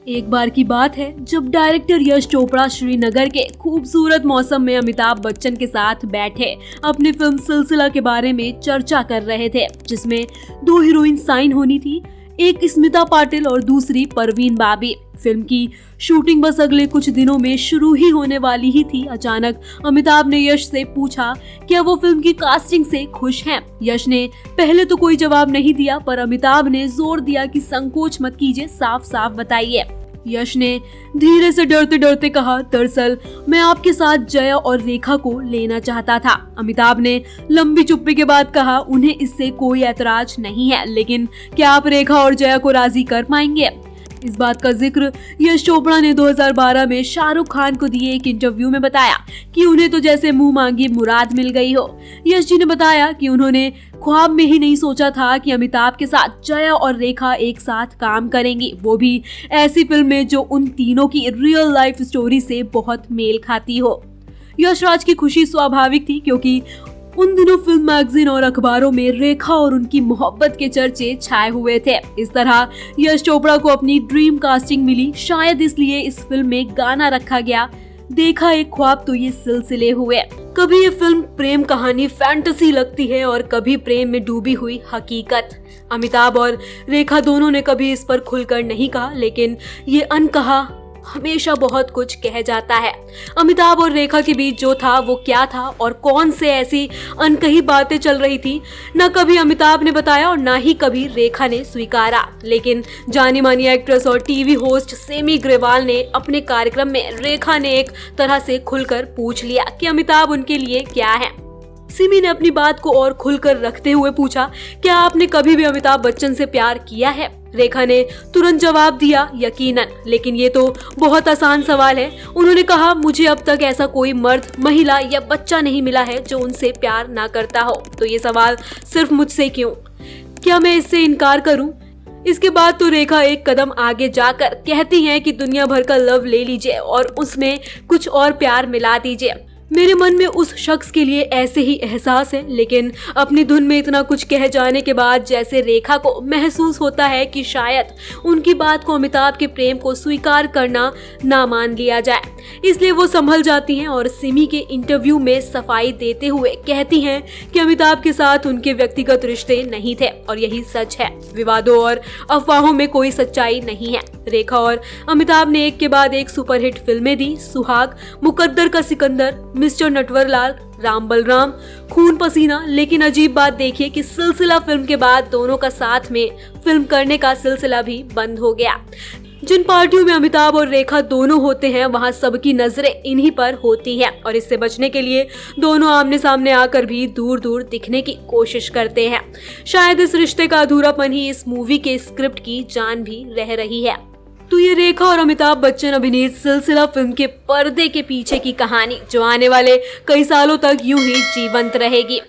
एक बार की बात है जब डायरेक्टर यश चोपड़ा श्रीनगर के खूबसूरत मौसम में अमिताभ बच्चन के साथ बैठे अपनी फिल्म सिलसिला के बारे में चर्चा कर रहे थे, जिसमें दो हीरोइन साइन होनी थी, एक स्मिता पाटिल और दूसरी परवीन बाबी। फिल्म की शूटिंग बस अगले कुछ दिनों में शुरू ही होने वाली ही थी। अचानक अमिताभ ने यश से पूछा क्या वो फिल्म की कास्टिंग से खुश हैं। यश ने पहले तो कोई जवाब नहीं दिया, पर अमिताभ ने जोर दिया कि संकोच मत कीजिए, साफ साफ बताइए। यश ने धीरे से डरते डरते कहा, दरअसल मैं आपके साथ जया और रेखा को लेना चाहता था। अमिताभ ने लंबी चुप्पी के बाद कहा, उन्हें इससे कोई ऐतराज नहीं है, लेकिन क्या आप रेखा और जया को राजी कर पाएंगे। इस बात का जिक्र यश चोपड़ा ने 2012 में शाहरुख खान को दिए एक इंटरव्यू में बताया कि उन्हें तो जैसे मुंह मांगी मुराद मिल गई हो। यश जी ने बताया कि उन्होंने ख्वाब में ही नहीं सोचा था कि अमिताभ के साथ जया और रेखा एक साथ काम करेंगी, वो भी ऐसी फिल्म में जो उन तीनों की रियल लाइफ स्टोरी से बहुत मेल खाती हो। यश राज की खुशी स्वाभाविक थी, क्योंकि उन दिनों फिल्म मैगजीन और अखबारों में रेखा और उनकी मोहब्बत के चर्चे छाए हुए थे। इस तरह यश चोपड़ा को अपनी ड्रीम कास्टिंग मिली, शायद इसलिए इस फिल्म में गाना रखा गया, देखा एक ख्वाब तो ये सिलसिले हुए। कभी ये फिल्म प्रेम कहानी फैंटेसी लगती है और कभी प्रेम में डूबी हुई हकीकत। अमिताभ और रेखा दोनों ने कभी इस पर खुलकर नहीं कहा, लेकिन ये अनकहा हमेशा बहुत कुछ कह जाता है। अमिताभ और रेखा के बीच जो था वो क्या था और कौन से ऐसी अनकही बातें चल रही थी, न कभी अमिताभ ने बताया और न ही कभी रेखा ने स्वीकारा। लेकिन जानी मानी एक्ट्रेस और टीवी होस्ट सिमी ग्रेवाल ने अपने कार्यक्रम में रेखा ने एक तरह से खुलकर पूछ लिया कि अमिताभ उनके लिए क्या है। सिमी ने अपनी बात को और खुलकर रखते हुए पूछा, क्या आपने कभी भी अमिताभ बच्चन से प्यार किया है। रेखा ने तुरंत जवाब दिया, यकीनन, लेकिन ये तो बहुत आसान सवाल है। उन्होंने कहा, मुझे अब तक ऐसा कोई मर्द, महिला या बच्चा नहीं मिला है जो उनसे प्यार ना करता हो, तो ये सवाल सिर्फ मुझसे क्यों, क्या मैं इससे इनकार करूं। इसके बाद तो रेखा एक कदम आगे जाकर कहती हैं कि दुनिया भर का लव ले लीजिए और उसमें कुछ और प्यार मिला दीजिए। मेरे मन में उस शख्स के लिए ऐसे ही एहसास है, लेकिन अपनी धुन में इतना कुछ कह जाने के बाद जैसे रेखा को महसूस होता है कि शायद उनकी बात को, अमिताभ के प्रेम को स्वीकार करना ना मान लिया जाए, इसलिए वो संभल जाती हैं और सिमी के इंटरव्यू में सफाई देते हुए कहती हैं कि अमिताभ के साथ उनके व्यक्तिगत रिश्ते नहीं थे और यही सच है। विवादों और अफवाहों में कोई सच्चाई नहीं है। रेखा और अमिताभ ने एक के बाद एक सुपरहिट फिल्में दी, सुहाग, मुकद्दर का सिकंदर, मिस्टर नटवरलाल, राम बलराम, खून पसीना। लेकिन अजीब बात देखिए कि सिलसिला फिल्म के बाद दोनों का साथ में फिल्म करने का सिलसिला भी बंद हो गया। जिन पार्टियों में अमिताभ और रेखा दोनों होते हैं, वहां सबकी नजरें इन्हीं पर होती हैं और इससे बचने के लिए दोनों आमने सामने आकर भी दूर दूर दिखने की कोशिश करते हैं। शायद इस रिश्ते का अधूरापन ही इस मूवी के स्क्रिप्ट की जान भी रह रही है। तो ये रेखा और अमिताभ बच्चन अभिनीत सिलसिला फिल्म के पर्दे के पीछे की कहानी, जो आने वाले कई सालों तक यूं ही जीवंत रहेगी।